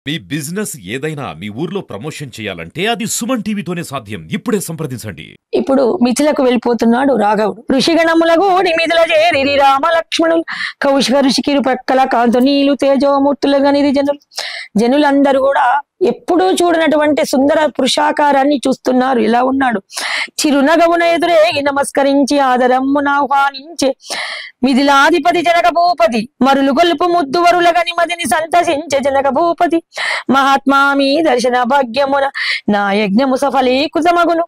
మీ business ఏదైనా మీ ఊర్లో promotion చేయాలంటే అది సుమన్ టీవీతోనే సాధ్యం. ఇప్పుడే సంప్రదించండి. ఇప్పుడు మిథిలకు వెళ్ళిపోతున్నాడు రాఘవుడు. ఋషిగణములకు నిమిదిల చేరి రామ లక్ష్మణులు కౌశిక ఋషికిరు ప్రక్కల కాంతు నీలు తేజోమూర్తులుగా నిధి జనులందరూ కూడా ఎప్పుడూ చూడనటువంటి సుందర పురుషాకారాన్ని చూస్తున్నారు. ఇలా ఉన్నాడు. చిరునగవున ఎదురేగి నమస్కరించి ఆదరమ్మున ఆహ్వానించే మిథిలాధిపతి జనక భూపతి మరులు గొల్పు ముద్దు వరులగని మదిని సంతసించే జనక భూపతి మహాత్మా మీ దర్శన భాగ్యమున నా యజ్ఞము సఫలీకృతమగును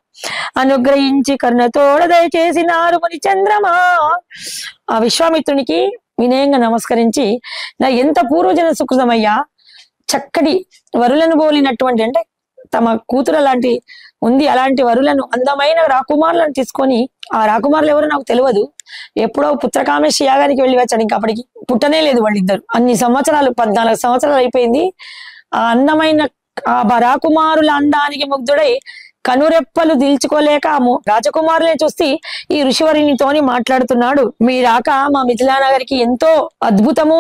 అనుగ్రహించి కర్ణతోడ దయచేసినారు ముని చంద్రమా. ఆ విశ్వామిత్రునికి వినయంగా నమస్కరించి, నా ఎంత పూర్వజన సుకృతమయ్యా, చక్కటి వరులను పోలినటువంటి అంటే తమ కూతురు లాంటి ఉంది, అలాంటి వరులను అందమైన రాకుమారులను తీసుకొని, ఆ రాకుమారులు ఎవరో నాకు తెలియదు, ఎప్పుడో పుత్రకామేశ్వర యాగానికి వెళ్ళి వచ్చాడు. ఇంకా అప్పటికి పుట్టనే లేదు వాళ్ళిద్దరు. అన్ని సంవత్సరాలు 14 సంవత్సరాలు అయిపోయింది. ఆ అందమైన ఆ రాకుమారుల అందానికి ముగ్ధుడై కనురెప్పలు దిల్చుకోలేక రాజకుమారులే చూసి ఈ ఋషివరినితోని మాట్లాడుతున్నాడు. మీ రాక మా మిథిలానగరికి ఎంతో అద్భుతము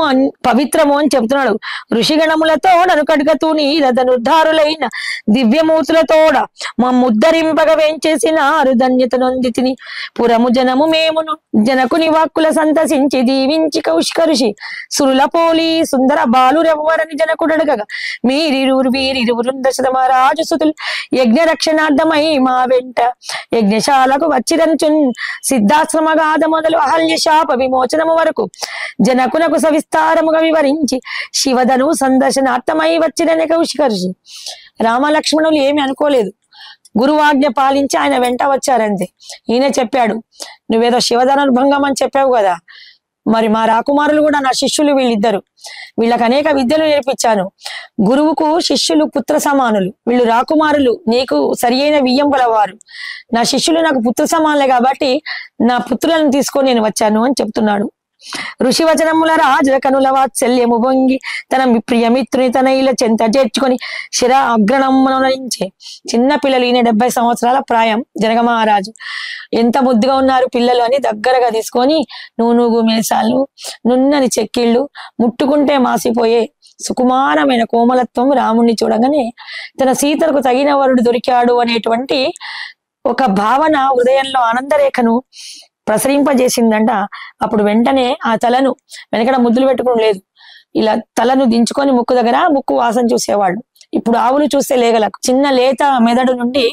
పవిత్రము అని చెబుతున్నాడు. ఋషిగణములతో ననుకడ్గతూని రథనుద్ధారులైన దివ్యమూర్తులతోడ మా ముద్దరింపగ వేంచేసిన ధన్యత నొందితిని పురము జనము మేమును జనకుని వాక్కుల సంతసించి దీవించి కౌశిక ఋషి సురుల పోలి సుందర బాలురెవ్వరని జనకుడడగగా వీరిరువురు దశరథమహారాజు సుతులు యజ్ఞ రక్షణ మా వెంట యజ్ఞశాలకు వచ్చిరంచున్ సిద్ధాశ్రమగాథ మొదలు అహల్య శాప విమోచనము వరకు జనకునకు సవిస్తారముగా వివరించి శివధను సందర్శనార్థమై వచ్చిన కౌశిక ఋషి. రామలక్ష్మణులు ఏమి అనుకోలేదు, గురువాజ్ఞ పాలించి ఆయన వెంట వచ్చారంతే. ఈయన చెప్పాడు, నువ్వేదో శివధనుర్భంగం అని చెప్పావు కదా, మరి మా రాకుమారులు కూడా నా శిష్యులు, వీళ్ళిద్దరు, వీళ్ళకి అనేక విద్యలు నేర్పించాను. గురువుకు శిష్యులు పుత్ర సమానులు, వీళ్ళు రాకుమారులు నీకు సరి అయిన వియ్యం గలవారు. నా శిష్యులు నాకు పుత్ర సమానులే కాబట్టి నా పుత్రులను తీసుకొని నేను వచ్చాను అని చెప్తున్నాడు. ఋషివచనముల రాజకనుల వాత్సల్యము బొంగి తన ప్రియమిత్రుని తన ఇలా చెంత చేర్చుకొని శిర అగ్రణమ్మనుంచే చిన్న పిల్లలు, ఈయన 70 సంవత్సరాల ప్రాయం. జనక మహారాజు ఎంత ముద్దుగా ఉన్నారు పిల్లలు అని దగ్గరగా తీసుకొని నూనూగు మేసాలు నున్నని చెక్కిళ్ళు ముట్టుకుంటే మాసిపోయే సుకుమారమైన కోమలత్వం రాముణ్ణి చూడగానే తన సీతలకు తగిన వరుడు దొరికాడు అనేటువంటి ఒక భావన హృదయంలో ఆనందరేఖను ప్రసరింపజేసిందంట. అప్పుడు వెంటనే ఆ తలను వెనకడ ముద్దులు పెట్టుకుని లేదు, ఇలా తలను దించుకొని ముక్కు దగ్గర ముక్కు వాసన చూసేవాళ్ళు. ఇప్పుడు ఆవులు చూస్తే లేగలకు చిన్న లేత మెదడు నుండి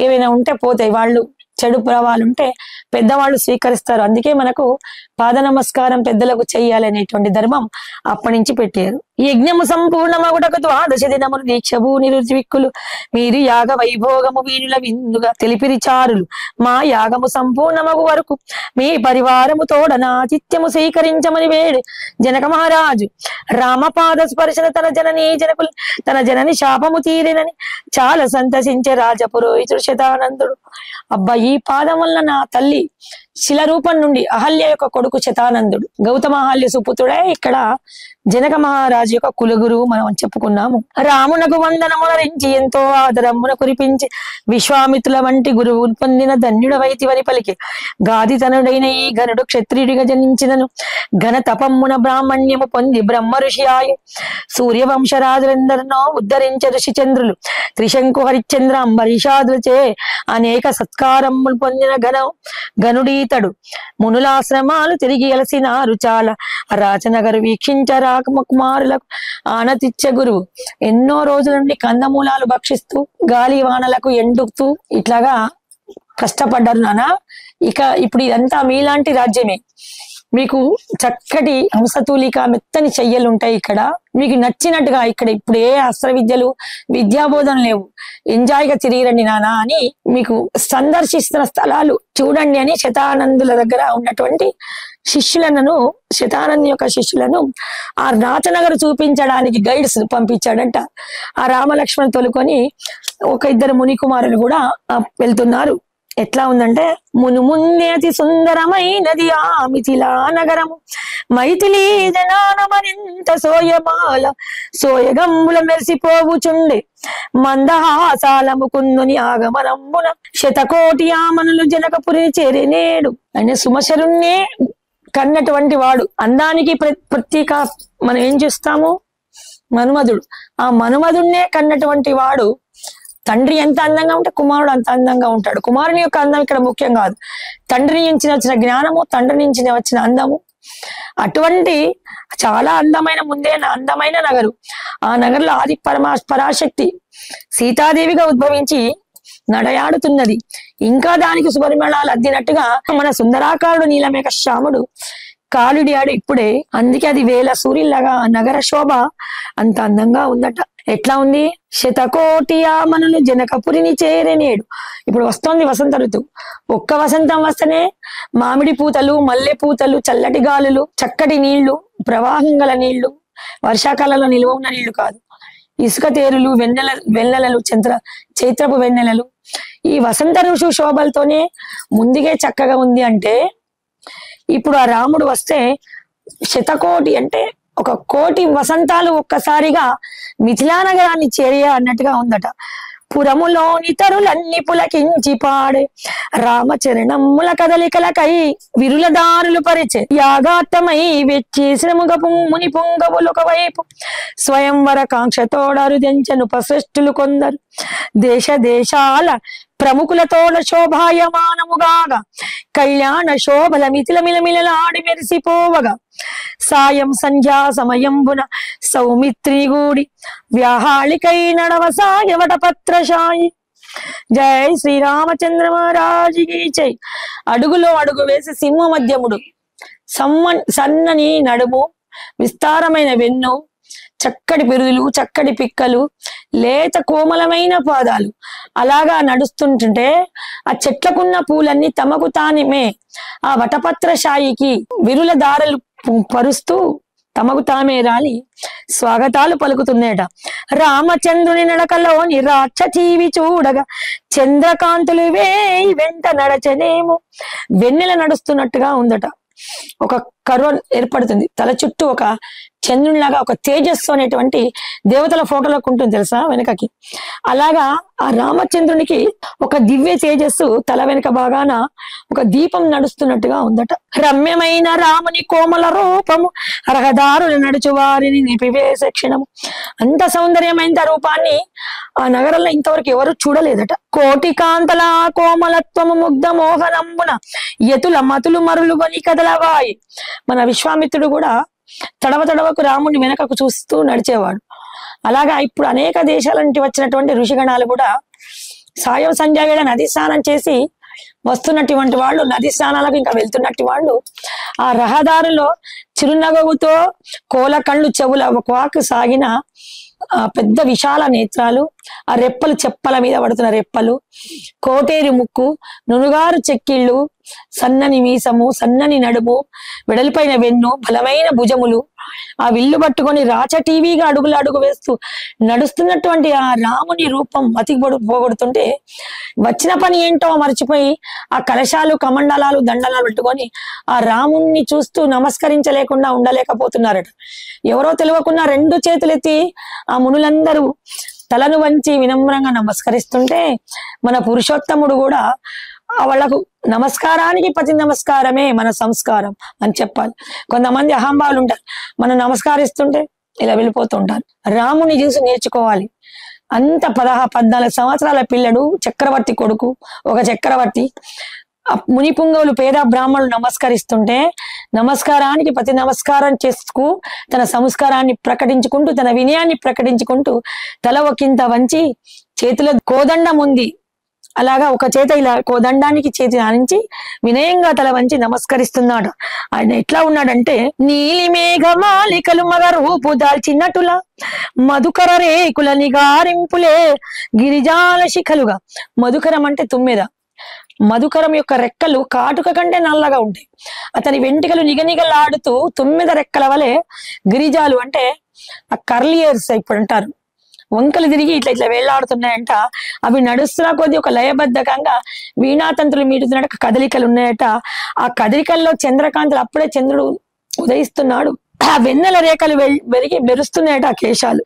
ఏవైనా ఉంటే పోతాయి, వాళ్ళు చెడు ప్రభావాలు ఉంటే పెద్దవాళ్ళు స్వీకరిస్తారు. అందుకే మనకు పాద నమస్కారం పెద్దలకు చెయ్యాలనేటువంటి ధర్మం అప్పటి నుంచి పెట్టారు. యజ్ఞము సంపూర్ణమగుటకు 12 దినములు దీక్షభూ నిరుద్విక్కులు మీరు యాగ వైభోగము వీనుల విందుగా తెలిపిరి చారులు మా యాగము సంపూర్ణమగు వరకు మీ పరివారము తోడన ఆతిథ్యము స్వీకరించమని వేడు జనక మహారాజు. రామపాద స్పర్శన తన జనని శాపము తీరినని చాలా సంతసించే రాజపురోహితుడు శతానందుడు. అబ్బా, ఈ పాదం వల్ల నా తల్లి శిలరూపం నుండి అహల్య యొక్క కొడుకు శతానందుడు గౌతమ అహల్య సుపుత్రుడే ఇక్కడ జనక మహారాజు యొక్క కులగురువు మనం చెప్పుకున్నాము. రామునకు వందనమునరించి ఎంతో ఆదరమున కురిపించి విశ్వామిత్రుల వంటి గురువు పొందిన ధన్యుడవైతివని పలికి గాదితనుడైన ఈ ఘనుడు క్షత్రియుడిగా జనించినను ఘన తపమ్మున బ్రాహ్మణ్యము పొంది బ్రహ్మ ఋషి ఆయు సూర్యవంశరాజులందరినో ఉద్ధరించే ఋషి చంద్రులు త్రిశంకు హరిశ్చంద్ర అంబరీషాదులచే అనేక సత్కారములు పొందిన ఘనుడీతడు. మునులాశ్రమాలు తిరిగి ఎలసినారు చాలా రాజనగరు వీక్షించరా కుమారులకు ఆనతిచ్చే గురువు. ఎన్నో రోజుల నుండి కందమూలాలు భక్షిస్తూ గాలి వానలకు ఎండుతూ ఇట్లాగా కష్టపడ్డారు నాన్న. ఇప్పుడు ఇదంతా మీలాంటి రాజ్యమే. మీకు చక్కటి హంసతూలిక మెత్తని చెయ్యలు ఉంటాయి ఇక్కడ, మీకు నచ్చినట్టుగా ఇక్కడ ఇప్పుడు ఏ అస్త్ర విద్యలు విద్యాబోధన లేవు, ఎంజాయ్గా తిరిగిరండి నానా అని మీకు సందర్శిస్తున్న స్థలాలు చూడండి అని శతానందుల దగ్గర ఉన్నటువంటి శిష్యులను శతానంది యొక్క శిష్యులను ఆ రాచనగర్ చూపించడానికి గైడ్స్ పంపించాడంట. ఆ రామలక్ష్మణ తోలుకొని ఒక 2 ముని కుమారులు కూడా వెళ్తున్నారు. ఎట్లా ఉందంటే, మునుముందే అతి సుందరమైనది ఆ మిథిలా నగరము మైథిలీ జనానమరింత సోయమాల సోయగంబుల మెరిసిపోవుచుండే మందహాసాలము కుందుని ఆగమనంబున శతకోటి ఆమనులు జనకపురిని చేరినేడు. ఆయన సుమశరుణ్ణే కన్నటువంటి వాడు. అందానికి ప్రతీక మనం ఏం చూస్తాము, మన్మధుడు. ఆ మన్మధుడినే కన్నటువంటి వాడు తండ్రి ఎంత అందంగా ఉంటే కుమారుడు అంత అందంగా ఉంటాడు. కుమారుని యొక్క అందం ఇక్కడ ముఖ్యం కాదు, తండ్రి నుంచి వచ్చిన జ్ఞానము, తండ్రి నుంచి వచ్చిన అందము. అటువంటి చాలా అందమైన నగరు. ఆ నగరులో ఆది పరాశక్తి సీతాదేవిగా ఉద్భవించి నడయాడుతున్నది. ఇంకా దానికి సుపరిమళాలు అద్దినట్టుగా మన సుందరాకారుడు నీలమేఘ శ్యాముడు కాలుడియాడు ఇప్పుడే. అందుకే అది వేల సూర్యులాగా నగర శోభ అంత అందంగా ఉందట. ఎట్లా ఉంది? శతకోటి ఆమనులు జనకపురిని చేరనేడు. ఇప్పుడు వస్తోంది వసంత ఋతువు. ఒక్క వసంతం వస్తేనే మామిడి పూతలు, మల్లె పూతలు, చల్లటి గాలులు, చక్కటి నీళ్లు, ప్రవాహం గల నీళ్లు, వర్షాకాలంలో నిల్వ ఉన్న నీళ్లు కాదు, ఇసుక తేరులు, వెన్నెలలు, చైత్రపు వెన్నెలలు. ఈ వసంత ఋషు శోభలతోనే ముందుగే చక్కగా ఉంది. అంటే ఇప్పుడు ఆ రాముడు వస్తే శతకోటి అంటే 1,000,000 వసంతాలు ఒక్కసారిగా మిథిలా నగరాన్ని చేరియ అన్నట్టుగా ఉందట. పురములోని తరులన్నీ పులకించి పాడే రామచరణముల కదలికలకై విరులదారులు పరిచే యాగాత్తమై వెచ్చేసిన ముని పొంగవులు ఒకవైపు స్వయంవర కాంక్షతోడరుదెంచను పశ్రేష్ఠులు కొందరు దేశ దేశాల ప్రముఖులతోడ శోభాయమానముగాగా కళ్యాణ శోభల మిలమిలలాడి మెరిసిపోవగా సాయం సంధ్యా సమయంబున సౌమిత్రి గూడి వ్యాహాళికై నడవసాయ వటపత్రశాయి. జై శ్రీరామచంద్ర మహారాజుకి జై. అడుగులో అడుగు వేసి సింహ మధ్యముడు, సన్నని నడుము, విస్తారమైన వెన్ను, చక్కటి పెరుదులు, చక్కటి పిక్కలు, లేత కోమలమైన పాదాలు. అలాగా నడుస్తుంటుంటే ఆ చెట్లకున్న పూలన్నీ తమకు తానిమే ఆ వటపత్రశాయికి విరుల దారలు పరుస్తూ తమకు తామే రాలి స్వాగతాలు పలుకుతున్నాయట. రామచంద్రుని నడకలోని రాక్షచీవి చూడగా చంద్రకాంతులు వేయి వెంట నడచనేమో. వెన్నెల నడుస్తున్నట్టుగా ఉందట. ఒక కరువ ఏర్పడుతుంది తల చుట్టూ, ఒక చంద్రునిలాగా ఒక తేజస్సు అనేటువంటి దేవతల ఫోటోలకు ఉంటుంది తెలుసా వెనకకి. అలాగా ఆ రామచంద్రునికి ఒక దివ్య తేజస్సు తల వెనుక భాగాన ఒక దీపం నడుస్తున్నట్టుగా ఉందట. రమ్యమైన రాముని కోమల రూపము రహదారులు నడుచు వారిని నిపివేసే క్షణము. అంత సౌందర్యమైన రూపాన్ని ఆ నగరంలో ఇంతవరకు ఎవరు చూడలేదట. కోటి కాంతల కోమలత్వము ముగ్ధ మోహనంబున ఎతుల మతులు మరులు కొని కదలవాయి. మన విశ్వామిత్రుడు కూడా తడవకు రాముడిని వెనకకు చూస్తూ నడిచేవాడు. అలాగా ఇప్పుడు అనేక దేశాల నుంచి వచ్చినటువంటి ఋషిగణాలు కూడా సాయం సంధ్య వేళ నది స్నానం చేసి వస్తున్నటువంటి వాళ్ళు, నది స్నానాలకు ఇంకా వెళ్తున్నట్టు వాళ్ళు ఆ రహదారిలో చిరునగవుతో కోల కళ్ళు చెవుల వాకు సాగిన పెద్ద విశాల నేత్రాలు, ఆ రెప్పలు చెప్పల మీద పడుతున్న రెప్పలు, కోటేరి ముక్కు, నునుగారు చెక్కిళ్ళు, సన్నని మీసము, సన్నని నడుము, వెడల్పైన వెన్ను, బలమైన భుజములు, ఆ విల్లు పట్టుకొని రాచ టీవీగా అడుగు వేస్తూ నడుస్తున్నటువంటి ఆ రాముని రూపం మతి పోగొడుతుంటే వచ్చిన పని ఏంటో మర్చిపోయి ఆ కలశాలు, కమండలాలు, దండలాలు పెట్టుకొని ఆ రాముణ్ణి చూస్తూ నమస్కరించలేకుండా ఉండలేకపోతున్నారట. ఎవరో తెలియకుండా 2 చేతులెత్తి ఆ మునులందరూ తలను వంచి వినమ్రంగా నమస్కరిస్తుంటే మన పురుషోత్తముడు కూడా వాళ్ళకు నమస్కారానికి ప్రతి నమస్కారమే మన సంస్కారం అని చెప్పాలి. కొంతమంది అహంభావులు ఉంటారు, మనం నమస్కరిస్తుంటే ఇలా వెళ్ళిపోతుంటారు. రాముని చూసి నేర్చుకోవాలి. అంత 14 సంవత్సరాల పిల్లడు, చక్రవర్తి కొడుకు, ఒక చక్రవర్తి ముని పుంగవులు పేద బ్రాహ్మణులు నమస్కరిస్తుంటే నమస్కారానికి ప్రతి నమస్కారం చేసుకు తన సంస్కారాన్ని ప్రకటించుకుంటూ, తన వినయాన్ని ప్రకటించుకుంటూ తల ఒకంత వంచి చేతిలో కోదండం ఉంది. అలాగా ఒక చేత ఇలా కోదండానికి చేతి ఆనించి వినయంగా తల వంచి నమస్కరిస్తున్నాడు. ఆయన ఎట్లా ఉన్నాడంటే నీలి మేఘమాలికలు మగ రూపు దాల్చినట్టులా మధుకర రేకుల నిగారింపులే గిరిజాల శిఖలుగా. మధుకరం అంటే తుమ్మెద. మధుకరం యొక్క రెక్కలు కాటుక కంటే నల్లగా ఉంటాయి. అతని వెంట్రుకలు నిగనిగలాడుతూ తుమ్మెద రెక్కల వలె గిరిజాలు అంటే ఆ కర్లియర్స్ ఇప్పుడు అంటారు, వంకలు తిరిగి ఇట్లా వేళ్లాడుతున్నాయంట. అవి నడుస్తున్న కొద్ది ఒక లయబద్ధకంగా వీణాతంత్రులు మీటుతున్నట్టు కదలికలు ఉన్నాయట. ఆ కదలికల్లో చంద్రకాంతులు, అప్పుడే చంద్రుడు ఉదయిస్తున్నాడు. ఆ వెన్నెల రేఖలు వెరిగి మెరుస్తున్నాయట ఆ కేశాలు.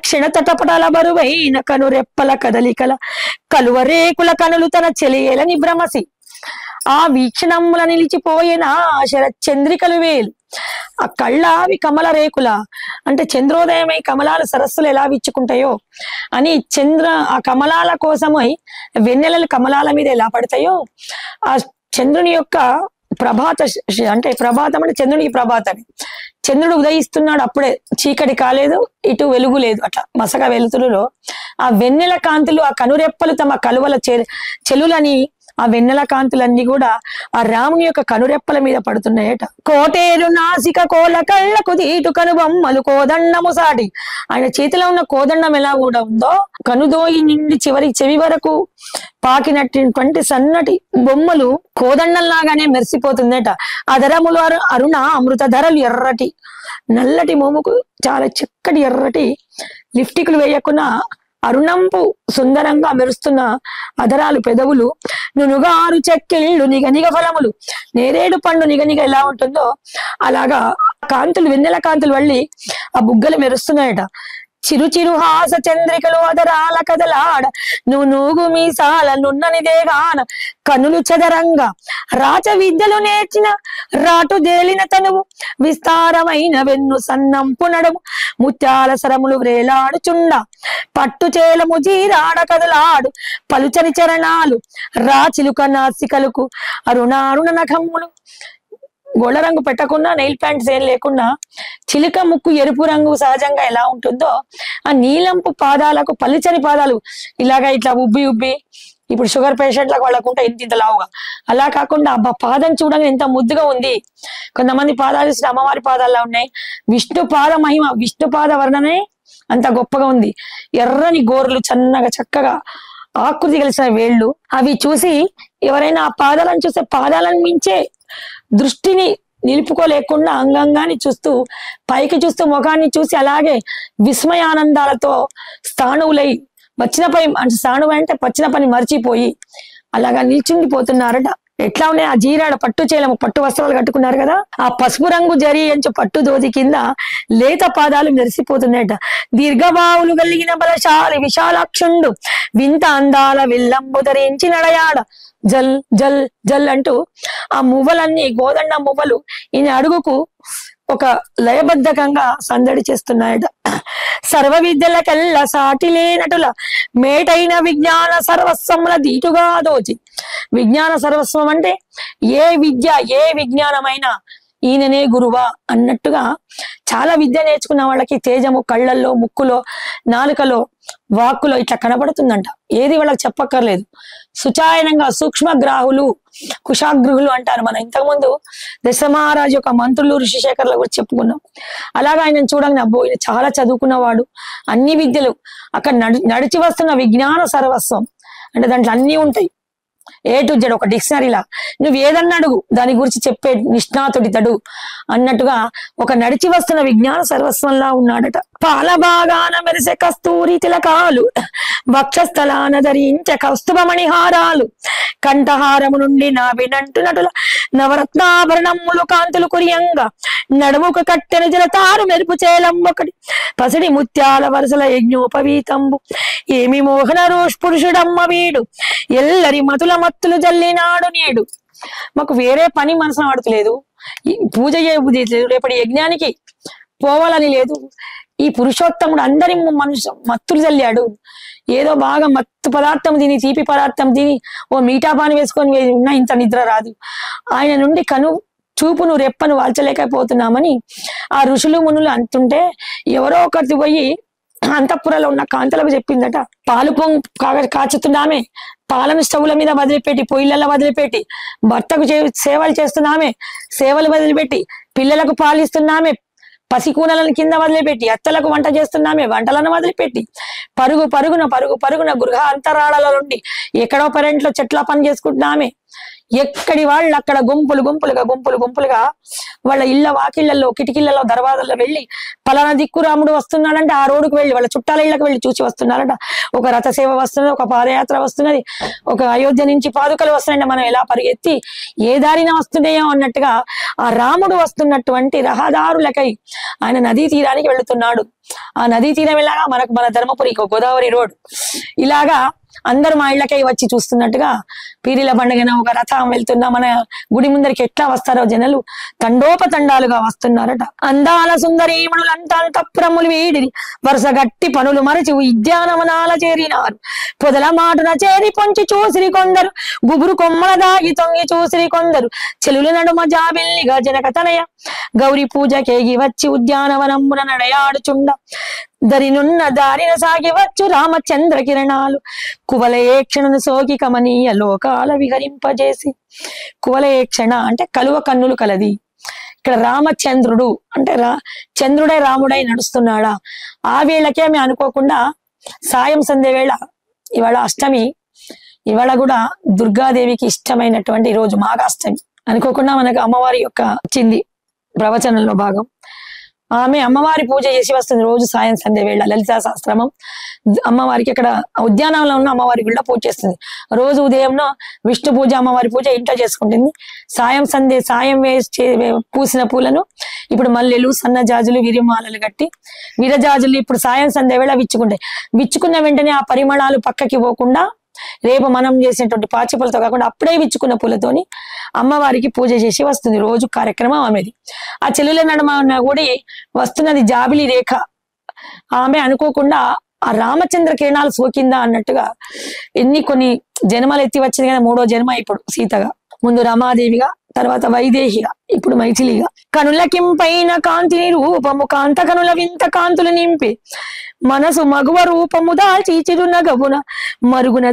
క్షణ తటపటాల బరువైన కను రెప్పల కదలికల కలువ రేకుల కనులు తన చెలియలని భ్రమసి ఆ వీక్షణముల నిలిచిపోయిన శర చంద్రికలు వేలు. ఆ కళ్ళ అవి కమల రేకుల అంటే చంద్రోదయమై కమలాల సరస్సులు ఎలా విచ్చుకుంటాయో అని ఆ కమలాల కోసమై వెన్నెలలు కమలాల మీద ఎలా పడతాయో ఆ చంద్రుని యొక్క అంటే ప్రభాతం అంటే చంద్రునికి ప్రభాతమే. చంద్రుడు ఉదయిస్తున్నాడు, అప్పుడే చీకటి కాలేదు, ఇటు వెలుగు లేదు, అట్లా మసక వెలుతురులో ఆ వెన్నెల కాంతులు ఆ కనురెప్పలు తమ కలువల చెలులని ఆ వెన్నెల కాంతులన్నీ కూడా ఆ రాముని యొక్క కనురెప్పల మీద పడుతున్నాయట. కోటేరు నాసిక కోల కళ్ళకు తీటు కనుబొమ్మలు కోదండము సాటి. ఆయన చేతిలో ఉన్న కోదండం ఎలా కూడా ఉందో కనుదోయి నిండి చివరి చెవి వరకు పాకినటువంటి సన్నటి బొమ్మలు కోదండంలాగానే మెరిసిపోతుందట. అధరములు అరుణ అమృత ధరలు ఎర్రటి నల్లటి మోముకు చాలా చక్కటి ఎర్రటి లిప్టిక్లు వేయకుండా అరుణంపు సుందరంగా మెరుస్తున్న అధరాలు పెదవులు, నునుగారు చెక్కిళ్ళు నిగనిగ ఫలములు, నేరేడు పండు నిగనిగ ఎలా ఉంటుందో అలాగా కాంతులు వెన్నెల కాంతులు వల్లి ఆ బుగ్గలు మెరుస్తున్నాయట. చిరు హాస చంద్రికలు అదరాల కదలాడ నూగు మీసాల నున్ననిదేగాన కనులు చదరంగా రాచ విద్యలు నేర్చిన రాటు దేలిన తనువు విస్తారమైన వెన్ను సన్నంపు నడుము ముత్యాల సరములు వ్రేలాడుచుండ పట్టు చేలము జీరాడ కదలాడు పలుచని చరణాలు రాచిలుక నాసికలకు అరుణారుణ నఖములు. గోళ్ళ రంగు పెట్టకుండా నెయిల్ ప్యాంట్స్ ఏం లేకుండా చిలుక ముక్కు ఎరుపు రంగు సహజంగా ఎలా ఉంటుందో ఆ నీలంపు పాదాలకు పలుచని పాదాలు ఇలాగా ఇట్లా ఉబ్బి ఇప్పుడు షుగర్ పేషెంట్లకు వాళ్ళకుంటే ఇంత లావుగా అలా కాకుండా అబ్బా పాదం చూడంగా ఎంత ముద్దుగా ఉంది. కొంతమంది పాదాలు చూస్తే అమ్మవారి పాదాల్లో ఉన్నాయి. విష్ణు పాద మహిమ విష్ణు పాద వర్ణనే అంత గొప్పగా ఉంది. ఎర్రని గోర్లు చన్నగా చక్కగా ఆకృతి కలిసిన వేళ్ళు అవి చూసి ఎవరైనా ఆ పాదాలను చూస్తే పాదాలను మించే దృష్టిని నిలుపుకోలేకుండా అంగంగాన్ని చూస్తూ పైకి చూస్తూ ముఖాన్ని చూసి అలాగే విస్మయానందాలతో స్థాణువులై వచ్చిన పని అంటే స్థాణువు అంటే వచ్చిన పని మర్చిపోయి అలాగా నిల్చుండిపోతున్నారట. ఎట్లా ఉన్నాయి ఆ జీరాడ పట్టు చేలము పట్టు వస్త్రాలు కట్టుకున్నారు కదా, ఆ పసుపు రంగు జరి ఎంచు పట్టు దోతి కింద లేత పాదాలు మెరిసిపోతున్నాయట. దీర్ఘబావులు కలిగిన బలశాలి విశాలాక్షుండు వింత అందాల విల్లంబు ధరించి నడయాడ జల్ జల్ జల్ అంటూ ఆ మువ్వలన్నీ గోదండ మువ్వలు ఈయన అడుగుకు ఒక లయబద్ధకంగా సందడి చేస్తున్నాయట. సర్వ విద్యలకెల్లా సాటి లేనటుల మేటైన విజ్ఞాన సర్వస్వముల దీటుగా దోచి. విజ్ఞాన సర్వస్వం అంటే ఏ విద్య ఏ విజ్ఞానమైనా ఈయననే గురువా అన్నట్టుగా చాలా విద్య నేర్చుకున్న వాళ్ళకి తేజము కళ్ళల్లో ముక్కులో నాలుకలో వాక్కులో ఇట్లా కనబడుతుందంట. ఏది వాళ్ళకి చెప్పక్కర్లేదు. సుచాయనంగా సూక్ష్మగ్రాహులు కుశాగ్రహులు అంటారు. మనం ఇంతకుముందు దశమహారాజు యొక్క మంత్రులు ఋషిశేఖర్ల గురించి చెప్పుకున్నాం. అలాగా ఆయన చూడండి అబ్బో ఈయన చాలా చదువుకున్నవాడు, అన్ని విద్యలు అక్కడ నడిచి వస్తున్న విజ్ఞాన సర్వస్వం అంటే దాంట్లో అన్ని ఉంటాయి. ఏ టు జెడ్ ఒక డిక్షనరీలా నువ్వు ఏదన్నా అడుగు దాని గురించి చెప్పే నిష్ణాతుడితడు అన్నట్టుగా ఒక నడిచి వస్తున్న విజ్ఞాన సర్వస్వంలా ఉన్నాడట. పాల బాగాన మెరిసే కస్తూరి తిలకాలు వక్షస్థలాన ధరించే కౌస్తుభమణిహారాలు కంఠహారము నుండి నాభినంటు నటుల నవరత్నాభరణములు కాంతులు కురియంగా నడుముకు కట్టెన జలతారు మెరుపు చేలంబొకటి పసిడి ముత్యాల వరుసల యజ్ఞోపవీతంబు ఏమి మోహన పురుషుడమ్మ వీడు ఎల్లరి మతుల మత్తులు జల్లినాడు నేడు. మాకు వేరే పని మనసున ఆడుతలేదు, పూజ చేయబుద్ధి లేదు, రేపటి యజ్ఞానికి పోవాలని లేదు. ఈ పురుషోత్తముడు అందరి మత్తులు చల్లాడు. ఏదో బాగా మత్తు పదార్థం తిని తీపి పదార్థం తిని ఓ మీఠాపాని వేసుకొని ఉన్నా ఇంత నిద్ర రాదు. ఆయన నుండి చూపును రెప్పను వాల్చలేకపోతున్నామని ఆ ఋషులు మునులు అంటుంటే ఎవరో ఒకటి పోయి అంతఃపురలో ఉన్న కాంతలకు చెప్పిందట. పాలు కాచుతున్నామే, పాలను స్టవ్ల మీద వదిలిపెట్టి పొయ్యిలలో వదిలిపెట్టి భర్తకు సేవలు చేస్తున్నామే, సేవలు వదిలిపెట్టి పిల్లలకు పాలిస్తున్నామే, పసికూనలను కింద వదిలిపెట్టి అత్తలకు వంట చేస్తున్నామే, వంటలను వదిలిపెట్టి పరుగున గృహ అంతరాళాల నుండి ఎక్కడో పరెంట్లో చెట్ల పని చేసుకుంటున్నామే. ఎక్కడి వాళ్ళు అక్కడ గుంపులుగా వాళ్ళ ఇళ్ళ వాకిళ్లలో కిటికీలలో దర్వాజల్లో వెళ్ళి పలానా దిక్కు రాముడు వస్తున్నాడంటే ఆ రోడ్డుకు వెళ్ళి వాళ్ళ చుట్టాల ఇళ్ళకి వెళ్ళి చూసి వస్తున్నారట. ఒక రథసేవ వస్తున్నది, ఒక పాదయాత్ర వస్తున్నది, ఒక అయోధ్య నుంచి పాదుకలు వస్తున్నాయంటే మనం ఎలా పరిగెత్తి ఏ దారిన వస్తున్నాయో అన్నట్టుగా ఆ రాముడు వస్తున్నటువంటి రహదారులకై ఆయన నదీ తీరానికి వెళుతున్నాడు. ఆ నదీ తీరం వెళ్ళగా మన ధర్మపురి గోదావరి రోడ్ ఇలాగా అందరూ మా ఇళ్ళకై వచ్చి చూస్తున్నట్టుగా పీరీల పండుగన ఒక రథం వెళ్తున్నా మన గుడి ముందరికి ఎట్లా వస్తారో జనులు తండోపతండాలుగా వస్తున్నారట. అందాల సుందరీమణులంతపురములు వీడిరి వరుస గట్టి పనులు మరచి ఉద్యానవనాల చేరినారు. పొదల మాటున చేరి పొంచి చూసిరి కొందరు, గుబురు కొమ్మల దాగి తొంగి చూసిరి కొందరు. చెలుల నడుమ జాబిల్లిగా జనక తనయ గౌరీ పూజకేగి వచ్చి ఉద్యానవనమున నడయాడుచుండ దరినున్న దారిన సాగి వచ్చు రామచంద్ర కిరణాలు. కువలయేక్షణను సోకి కమనీయ లోకాల విహరింపజేసి. కువలయేక్షణ అంటే కలువ కన్నులు కలది. ఇక్కడ రామచంద్రుడు అంటే చంద్రుడే రాముడై నడుస్తున్నాడా. ఆ వేళకే మేము అనుకోకుండా సాయం సంధ్య వేళ, ఇవాళ అష్టమి, ఇవాళ కూడా దుర్గాదేవికి ఇష్టమైనటువంటి రోజు మాఘాష్టమి. అనుకోకుండా మనకు అమ్మవారి యొక్క వచ్చింది ప్రవచనంలో భాగం. ఆమె అమ్మవారి పూజ చేసి వస్తుంది రోజు సాయం సంధ్య వేళ. లలితా సహస్రమం అమ్మవారికి అక్కడ ఉద్యానంలో ఉన్న అమ్మవారి గుళ్ళ పూజ చేస్తుంది. రోజు ఉదయంలో విష్ణు పూజ, అమ్మవారి పూజ ఇంట్లో చేసుకుంటుంది. సాయం సంధ్య సాయం పూసిన పూలను ఇప్పుడు మల్లెలు, సన్నజాజులు, విరిమాలలు కట్టి విరజాజులు ఇప్పుడు సాయం సంధ్య వేళ విచ్చుకుంటాయి. విచ్చుకున్న వెంటనే ఆ పరిమళాలు పక్కకి పోకుండా రేపు మనం చేసినటువంటి పాచిపూలతో కాకుండా అప్పుడే విచ్చుకున్న పూలతోని అమ్మవారికి పూజ చేసి వస్తుంది. రోజు కార్యక్రమం ఆమెది. ఆ చెల్లుల నడుమ కూడా వస్తున్నది జాబిలి రేఖ. ఆమె అనుకోకుండా ఆ రామచంద్ర కిరణాలు సోకిందా అన్నట్టుగా కొన్ని జన్మలు ఎత్తి వచ్చింది కదా. 3వ జన్మ ఇప్పుడు సీతగా, ముందు రమాదేవిగా, తర్వాత వైదేహిగా, ఇప్పుడు మైథిలిగా. కనులకింపైన కాంతిని రూపము కాంత కనుల వింత కాంతులు నింపి మనసు మగువ రూపము దాల్చి చిరునగవున మరుగున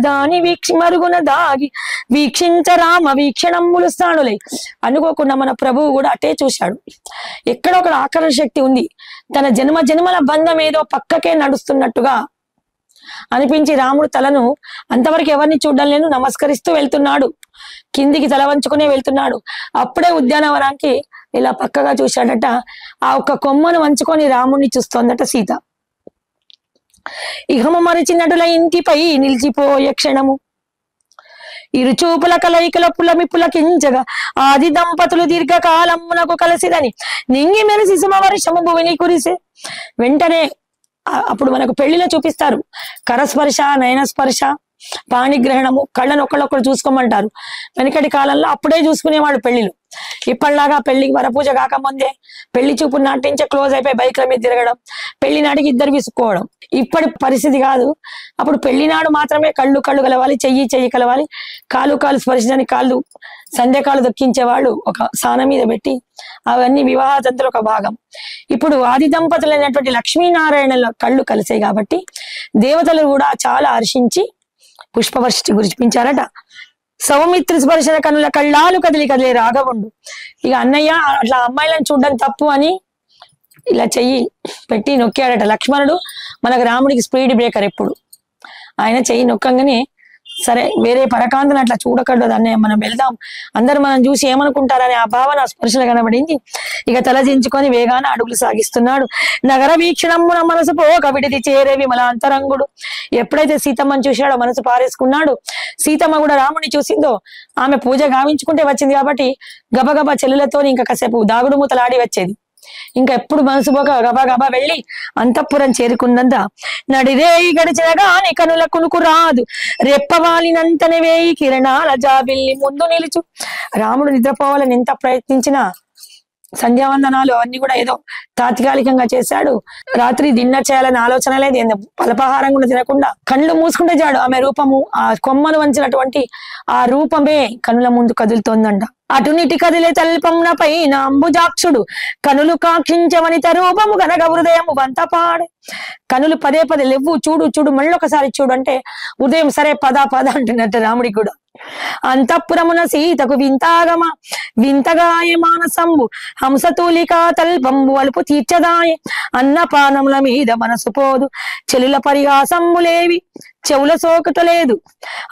దాగి వీక్షించ రామ వీక్షణములు స్థానులై. అనుకోకుండా మన ప్రభువు కూడా అటే చూశాడు. ఎక్కడో ఒక ఆకర్షణ శక్తి ఉంది. తన జన్మ జన్మల బంధం ఏదో పక్కకే నడుస్తున్నట్టుగా అనిపించి రాముడు తలను అంతవరకు ఎవరిని చూడడం లేదు, నమస్కరిస్తూ వెళ్తున్నాడు. కిందికి తల వంచుకునే వెళ్తున్నాడు. అప్పుడే ఉద్యానవనానికి ఇలా పక్కగా చూశాడట. ఆ ఒక్క కొమ్మను వంచుకొని రాముడిని చూస్తోందట సీత. ఇహము మరిచినటుల ఇంటిపై నిలిచిపోయే క్షణము ఇరుచూపుల కలయికల పులమి పులకించగా ఆది దంపతులు దీర్ఘకాలమునకు కలిసిదని నింగి మెరిసి సుమవర్షము భూమిని కురిసే. వెంటనే అప్పుడు మనకు పెళ్లిలో చూపిస్తారు కరస్పర్శ, నయనస్పర్శ, పాణిగ్రహణము, కళ్ళను ఒకళ్ళొక్కడు చూసుకోమంటారు. వెనకటి కాలంలో అప్పుడే చూసుకునేవాడు పెళ్లిలు. ఇప్పటిలాగా పెళ్లికి వరపూజ కాకముందే పెళ్లి చూపు నాటించే క్లోజ్ అయిపోయి బైక్ల మీద తిరగడం, పెళ్లి నాటికి ఇద్దరు విసుక్కోవడం. ఇప్పటి పరిస్థితి కాదు. అప్పుడు పెళ్లి నాడు మాత్రమే కళ్ళు కలవాలి, చెయ్యి కలవాలి, కాలు స్పర్శించని కాళ్ళు సంధ్యకాలు దొక్కించేవాళ్ళు ఒక సాన మీద పెట్టి. అవన్నీ వివాహ తంత్రుల ఒక భాగం. ఇప్పుడు ఆది దంపతులైనటువంటి లక్ష్మీనారాయణల కళ్ళు కలిసాయి కాబట్టి దేవతలు కూడా చాలా హర్షించి పుష్పవర్షి కురిపించారట. సౌమిత్రి స్పర్శన కనుల కళ్ళాలు కదిలి రాఘవుండు. ఇక అన్నయ్య అట్లా అమ్మాయిలను చూడడం తప్పు అని ఇలా చెయ్యి పెట్టి నొక్కాడట. లక్ష్మణుడు మనకు రాముడికి స్పీడ్ బ్రేకర్. ఎప్పుడు ఆయన చెయ్యి నొక్కంగానే సరే వేరే పరకాంతను అట్లా చూడకూడదు అన్నయ్య, మనం వెళ్దాం, అందరు మనం చూసి ఏమనుకుంటారనే ఆ భావన స్పర్శలు కనబడింది. ఇక తలదించుకొని వేగాన అడుగులు సాగిస్తున్నాడు. నగర వీక్షణమున మనసు పోక విడిది చేరే విమల అంతరంగుడు. ఎప్పుడైతే సీతమ్మని చూశాడో మనసు పారేసుకున్నాడు. సీతమ్మ కూడా రాముడిని చూసిందో ఆమె పూజ గావించుకుంటే వచ్చింది కాబట్టి గబగబా చెల్లులతో ఇంకా కాసేపు దాగుడు మూతలాడి వచ్చేది. ఇంకా ఎప్పుడు మనసు పోక గబా వెళ్ళి అంతఃపురం చేరుకున్నంత నడిరేయి గడిచినగాని కనుల కునుకు రాదు, రెప్పవాలినంతనే వేయి కిరణాల జాబిల్లి ముందు నిలుచు. రాముడు నిద్రపోవాలని ఎంత ప్రయత్నించినా సంధ్యావందనాలు అవన్నీ కూడా ఏదో తాత్కాలికంగా చేశాడు. రాత్రి డిన్నర్ చేయాలని ఆలోచన లేదు. అల్పాహారం కూడా తినకుండా కళ్ళు మూసుకుంటే చాడు ఆమె రూపము, ఆ కొమ్మను వంచినటువంటి ఆ రూపమే కనుల ముందు కదులుతోందంట. అటునిటి కదిలే తల్పమున పైన అంబుజాక్షుడు కనులు కాక్షించవనిత రూపము గనగ హృదయము వంతపాడే. కనులు పదే లేవు, చూడు మళ్ళొకసారి చూడు అంటే ఉదయం సరే పద అంటున్నట్టు రాముడికి కూడా. అంతఃపురమున సీతకు వింతగాయ మానసంబు హంసతూలికా తల్పంబు అలుపు తీర్చదాయ. అన్నపానముల మీద మనసు పోదు, చెలుల పరిహాసంబులేవి చెవుల సోకుతలేదు.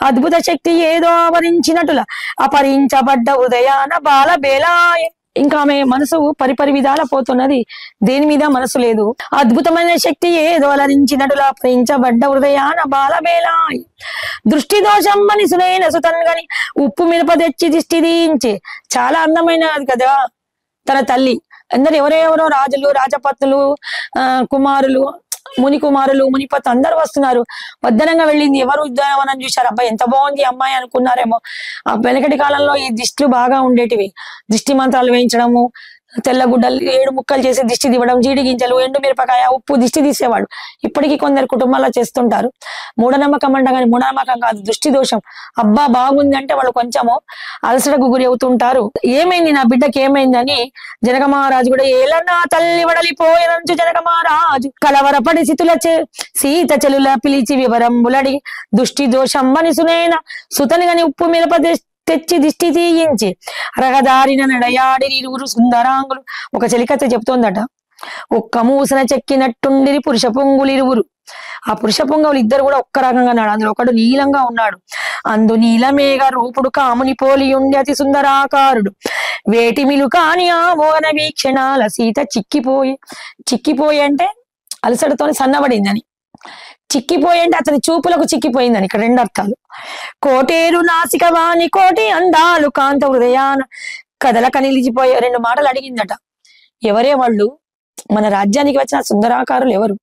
అద్భుత శక్తి ఏదో ఆవరించినటుల అపరించబడ్డ హృదయాన బాల బేలాయ. ఇంకా ఆమె మనసు పరిపరి విధాల పోతున్నది, దేని మీద మనసు లేదు. అద్భుతమైన శక్తి ఏదో అలరించినటులా అపరించబడ్డ హృదయాన బాల బేలాయ. దృష్టి దోషం అని సునైన సుతన్గని ఉప్పు మిరప తెచ్చి దిష్టి దీంచి. చాలా అందమైనది కదా తన తల్లి. అందరు ఎవరెవరో రాజులు, రాజపత్నులు, కుమారులు ముని కుమారులు మునిపత్ అందరు వస్తున్నారు. వద్దనంగా వెళ్ళింది. ఎవరు ఉద్యానవనం చూశారు, అబ్బాయి ఎంత బాగుంది అమ్మాయి అనుకున్నారేమో. ఆ వెనకటి కాలంలో ఈ దిష్టిలు బాగా ఉండేటివి. దిష్టి మంత్రాలు వేయించడము, తెల్లగుడ్డలు 7 ముక్కలు చేసి దిష్టి దివ్వడం, జీడి గింజలు, ఎండు మిరపకాయ, ఉప్పు దిష్టి తీసేవాడు. ఇప్పటికీ కొందరు కుటుంబాల్లో చేస్తుంటారు. మూఢనమ్మకం అంట, కానీ మూఢనమ్మకం కాదు, దృష్టి దోషం. అబ్బా బాగుంది అంటే వాళ్ళు కొంచెము అలసటకు గురి అవుతుంటారు. ఏమైంది నా బిడ్డకి ఏమైందని జనక మహారాజు కూడా, ఏలన్నా తల్లి వడలిపోయనంచు జనక మహారాజు కలవరపడి సీత చెలుల పిలిచి వివరంబులడి దృష్టి దోషం మనిసునైన సుతని గని ఉప్పు మిరప తెచ్చి దిష్టి తీయించి రహదారిన నడయాడి ఇరువురు సుందరాంగులు. ఒక చెలికత్త చెప్తోందట, ఒక్క మూసన చెక్కినట్టుండిరి పురుష పొంగులు ఇరువురు. ఆ పురుష పొంగవులు ఇద్దరు కూడా ఒక్క రకంగా ఉన్నాడు. అందులో ఒకడు నీలంగా ఉన్నాడు. అందు నీలమేఘ రూపుడు కాముని పోలి ఉండి అతి సుందరాకారుడు వేటిమిలు కాని ఆ మోహన వీక్షణాల సీత చిక్కిపోయి అంటే అలసటతోని సన్నబడిందని, చిక్కిపోయి అంటే అతని చూపులకు చిక్కిపోయిందని. ఇక్కడ 2 అర్థాలు. కోటేరు నాసిక వాణి కోటి అందాలు కాంత హృదయాన కదలక నిలిచిపోయే 2 మాటలు అడిగిందట. ఎవరే వాళ్ళు? మన రాజ్యానికి వచ్చిన సుందరాకారులు ఎవరు,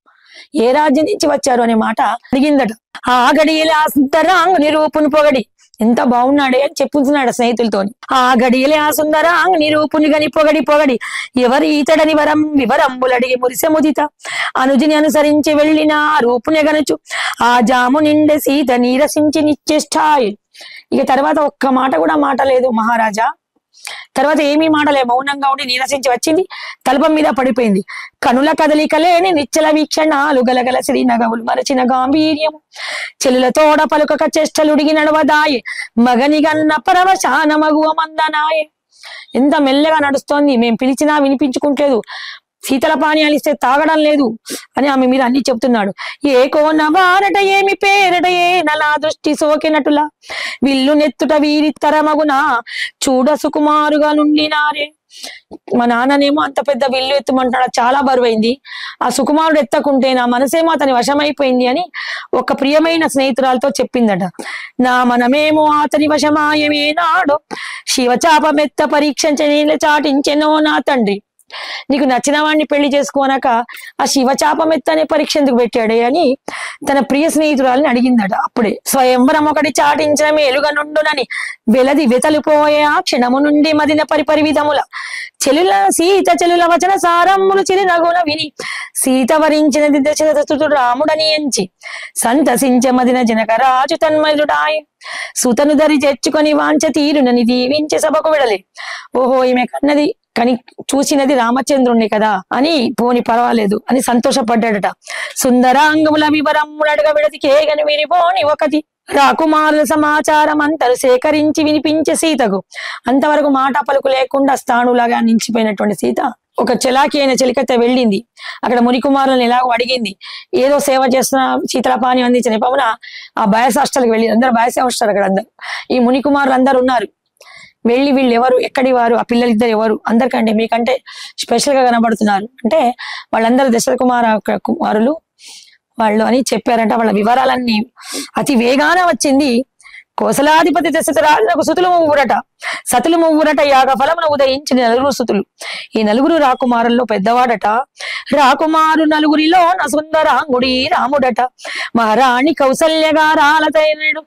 ఏ రాజ్యం నుంచి వచ్చారు అనే మాట అడిగిందట. ఆ గడియలే ఆ సుందరాంగ నిరూపుని పొగడి, ఎంత బాగున్నాడే అని చెప్పుతున్నాడు స్నేహితులతోని. ఆ గడియలే ఆ సుందరాంగ నిరూపుని గని పొగడి ఎవరి ఈతడని వివరంబులడిగి మురిసెముదిత అనుజిని అనుసరించి వెళ్ళిన ఆ రూపుని గనుచు ఆ జాము నిండే సీత నీరసించి నిశ్చేష్టాయి. ఇక తర్వాత ఒక్క మాట కూడా మాట లేదు మహారాజా. తర్వాత ఏమీ మాటలే, మౌనంగా ఉండి నీరసించి వచ్చింది. తలుపం మీద పడిపోయింది. కనుల కదలికలేని నిచ్చల వీక్షణాలు గలగల శ్రీ నగవులు మరచిన గాంభీర్యము చెలులతోడ పలుకక చేష్టలుడిగి నడవదాయే మగనిగన్న పరవశాన మగువ మందనాయే. ఎంత మెల్లగా నడుస్తోంది, మేం పిలిచినా వినిపించుకుంటలేదు, శీతల పానీయాలు ఇస్తే తాగడం లేదు అని ఆమె మీద అన్ని చెప్తున్నాడు. ఏ కోన వారట ఏమి పేరట ఏ నలా దృష్టి సోకినటులా విల్లు నెత్తుట వీరి తరమగునా చూడ సుకుమారుగా నుండినారే. మా నాన్ననేమో అంత పెద్ద విల్లు ఎత్తుమంటాడు, చాలా బరువైంది. ఆ సుకుమారుడు ఎత్తకుంటే నా మనసేమో అతని వశమైపోయింది అని ఒక ప్రియమైన స్నేహితురాలతో చెప్పిందట. నా మనమేమో అతని వశమాయమే నాడో శివచాపమెత్త పరీక్షించ చాటించెనో నా తండ్రి. నీకు నచ్చిన వాడిని పెళ్లి చేసుకోనక ఆ శివచాపమెత్త అనే పరీక్ష ఎందుకు పెట్టాడే అని తన ప్రియ స్నేహితురాలని అడిగిందట. అప్పుడే స్వయంవరం ఒకటి చాటించిన మేలుగా నుండునని వెలది వెతలిపోయే ఆ క్షణము నుండి మదిన పరివిధముల సీత చెలుల వచన సారమ్ములు చిరునగున విని సీత వరించినది దశరథుడు రాముడని ఎంచి సంతసించ మదిన జనకరాజు తన్మయుడాయ సుతను ధరి చేర్చుకొని వాంచ తీరునని దీవించే సభకు విడలే. ఓహో ఈమె కన్నది కానీ చూసినది రామచంద్రుణ్ణి కదా అని, పోని పర్వాలేదు అని సంతోషపడ్డాడట. సుందరాంగముల వివరములడగ విడతికేగని వినిపోని ఒకటి రాకుమారుల సమాచారం అంతరు సేకరించి వినిపించే సీతకు. అంతవరకు మాట పలుకు లేకుండా స్థాణులాగా నిలిచిపోయినటువంటి సీత ఒక చలాకి అయిన చెలికత్త వెళ్ళింది. అక్కడ మునికుమారులను ఎలాగో అడిగింది. ఏదో సేవ చేస్తున్న శీతల పాని అందించిన పవన ఆ బయస హాస్టల్కి వెళ్ళి అందరు బయస హాస్టల్ అక్కడ అందరు ఈ మునికుమారులు అందరు ఉన్నారు. వెళ్ళి వీళ్ళు ఎవరు, ఎక్కడి వారు, ఆ పిల్లలిద్దరు ఎవరు, అందరికంటే మీకంటే స్పెషల్ గా కనబడుతున్నారు అంటే వాళ్ళందరూ దశరథ కుమారులు వాళ్ళు అని చెప్పారంట. వాళ్ళ వివరాలన్నీ అతి వేగాన వచ్చింది. కోసలాధిపతి దశరథరాజునకు సతులు మువ్వురట యాగ ఫలమున ఉదయించిన 4 సుతులు. ఈ 4 రాకుమారుల్లో పెద్దవాడట. రాకుమారు 4గురిలో సుందరాంగుడి రాముడట. మహారాణి కౌసల్యగారాలతైనడు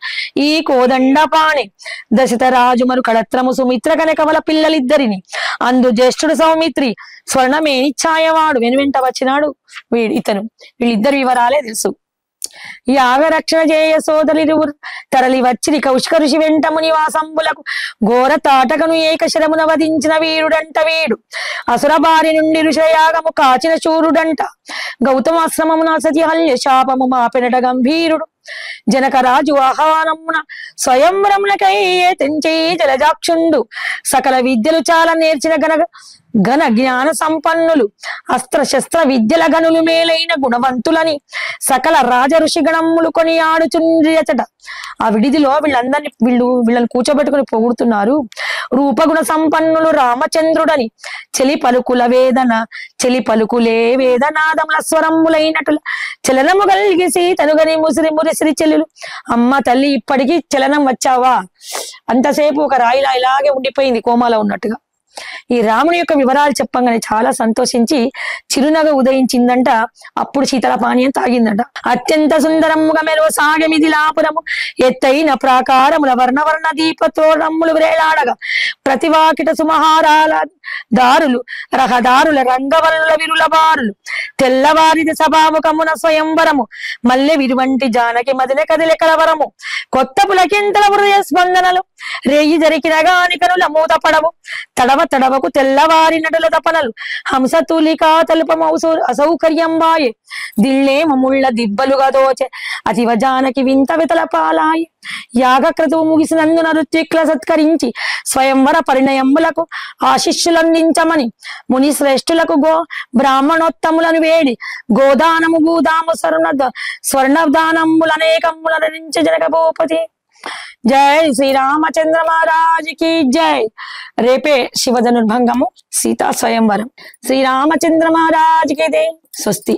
ఈ కోదండపాణి దశరథరాజు మరు కళత్రము సుమిత్ర కనకవల పిల్లలిద్దరిని అందు జ్యేష్ఠుడు సౌమిత్రి స్వర్ణమేని ఛాయవాడు వెనువెంట వచ్చినాడు ఇతను. వీళ్ళిద్దరు వివరాలే తెలుసు. యాగరక్షణ చేయ సోదరులిరువురు తరలి వచ్చిరి కౌశిక ఋషి వెంట మునివాసంబులకు ఘోర తాటకను ఏకశరమున వధించిన వీరుడంట వీడు. అసుర బారి నుండి ఋషయాగము కాచిన శూరుడంట. గౌతమాశ్రమమున సతి హల్య శాపము మాపెనట గంభీరుడు. జనకరాజు ఆహ్వానమున స్వయంవరమునకై తెంచే జలజాక్షుండు. సకల విద్యలు చాలా నేర్చిన ఘన జ్ఞాన సంపన్నులు అస్త్ర శస్త్ర విద్యల గనులు మేలైన గుణవంతులని సకల రాజ ఋషిగణములు కొని ఆడుచుండ్రియచట. ఆ విడిదిలో వీళ్ళని కూర్చోబెట్టుకుని పొగుడుతున్నారు. రూపగుణ సంపన్నులు రామచంద్రుడని చెలి పలుకులే వేదనాదముల స్వరములైనటుల చలనము కలిగి సీతనుగని ముసిరి చెల్లులు. అమ్మ తల్లి ఇప్పటికీ చలనం వచ్చావా? అంతసేపు ఒక రాయిలా ఇలాగే ఉండిపోయింది కోమాలో ఉన్నట్టుగా. ఈ రాముని యొక్క వివరాలు చెప్పంగానే చాలా సంతోషించి చిరునగ ఉదయించిందంట. అప్పుడు శీతల పానీయం తాగిందంట. అత్యంత సుందరముగా మెలువ సాగమిది లాపురము ఎత్తైన ప్రాకారముల వర్ణవర్ణ దీపతోరమ్ములు వేలాడగా ప్రతివాకిట సుమహారాల దారులు రహదారుల రంగవల్లుల విరుల బారులు తెల్లవారిది సభాముఖమున స్వయంవరము మల్లె విరువంటి జానకి మదిన కదిలె కలవరము కొత్త పులకింతల హృదయ స్పందనలు రేయి జరికిన గాని కనుల మూత పడవు తడవ తడవకు తెల్లవారి నటుల తపనలు హంస తూలికా తలుపమౌసు అసౌకర్యం వాయే దిల్లేమ ముళ్ళ దిబ్బలుగా దోచే అతివ జానకి వింత వితల పాలాయి యాగక్రతువు ముగిసినందున ఋత్విక్ల సత్కరించి స్వయంవర పరిణయములకు ఆశిష్యులందించమని ముని శ్రేష్ఠులకు బ్రాహ్మణోత్తములను వేడి గోదానము భూదాము స్వర్ణదానములనేకముల జనక భూపతి. జై శ్రీరామచంద్ర మహారాజ్ కి జై. రేపే శివధనుర్భంగము, సీతా స్వయంవరం. శ్రీరామచంద్ర మహారాజ్ కి జై. స్వస్తి.